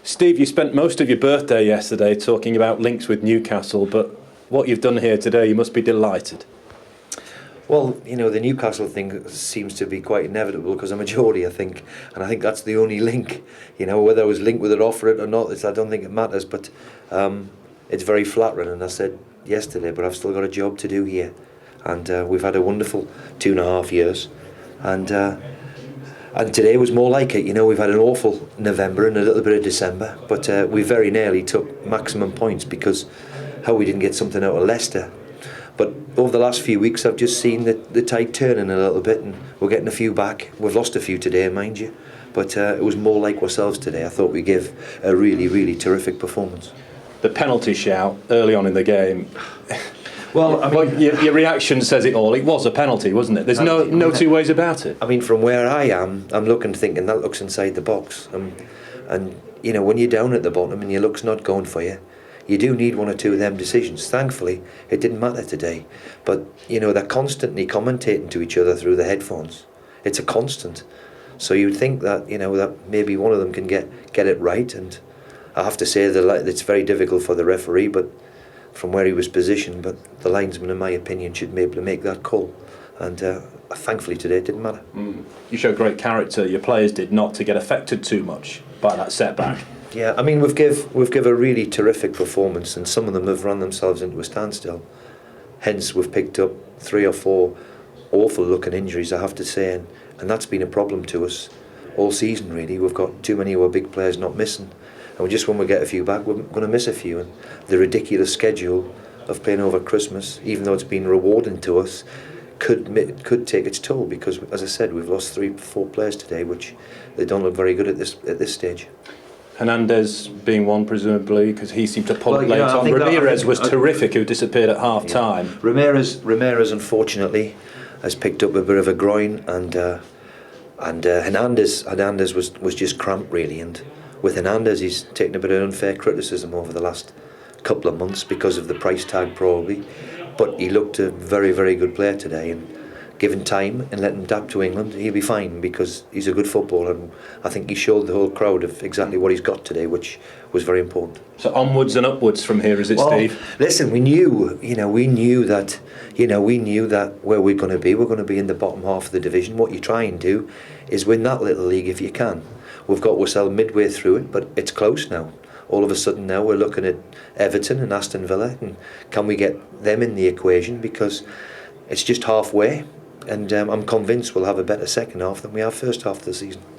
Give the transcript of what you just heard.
Steve, you spent most of your birthday yesterday talking about links with Newcastle, but what you've done here today, you must be delighted. Well, you know, the Newcastle thing seems to be quite inevitable because I'm a Geordie, I think, and I think that's the only link. You know, whether I was linked with it, offer it or not, I don't think it matters, but it's very flattering, and I said yesterday, but I've still got a job to do here, and we've had a wonderful 2.5 years, and today was more like it. You know, we've had an awful November and a little bit of December, but we very nearly took maximum points because how we didn't get something out of Leicester. But over the last few weeks, I've just seen the tide turning a little bit, and we're getting a few back. We've lost a few today, mind you, but it was more like ourselves today. I thought we gave a really, really terrific performance. The penalty shout early on in the game. Well, I mean, your reaction says it all. It was a penalty, wasn't it? There's no two ways about it. I mean, from where I am, I'm looking, thinking that looks inside the box, and you know, when you're down at the bottom and your luck's not going for you, you do need one or two of them decisions. Thankfully, it didn't matter today. But, you know, they're constantly commentating to each other through the headphones. It's a constant. So you'd think that, you know, that maybe one of them can get it right. And I have to say that it's very difficult for the referee, but from where he was positioned. But the linesman, in my opinion, should be able to make that call. And thankfully today it didn't matter. You showed great character. Your players did not to get affected too much by that setback. Yeah, I mean, we've give a really terrific performance, and some of them have run themselves into a standstill. Hence, we've picked up 3 or 4 awful-looking injuries, I have to say, and that's been a problem to us all season, really. We've got too many of our big players not missing, and just when we get a few back, we're going to miss a few. And the ridiculous schedule of playing over Christmas, even though it's been rewarding to us, could take its toll because, as I said, we've lost 3 or 4 players today, which they don't look very good at this stage. Hernandez being one, presumably, because he seemed to pull it late on. Ramirez was terrific, who disappeared at half-time. Yeah. Ramirez, unfortunately, has picked up a bit of a groin, and Hernandez was just cramped, really. And with Hernandez, he's taken a bit of unfair criticism over the last couple of months because of the price tag, probably. But he looked a very, very good player today, and given time and let him adapt to England, he'll be fine because he's a good footballer, and I think he showed the whole crowd of exactly what he's got today, which was very important. So onwards and upwards from here, is it, Steve? Listen, we knew that where we're going to be in the bottom half of the division. What you try and do is win that little league if you can. We've got ourselves midway through it, but it's close now. All of a sudden now we're looking at Everton and Aston Villa, and can we get them in the equation, because it's just halfway. And I'm convinced we'll have a better second half than we have first half of the season.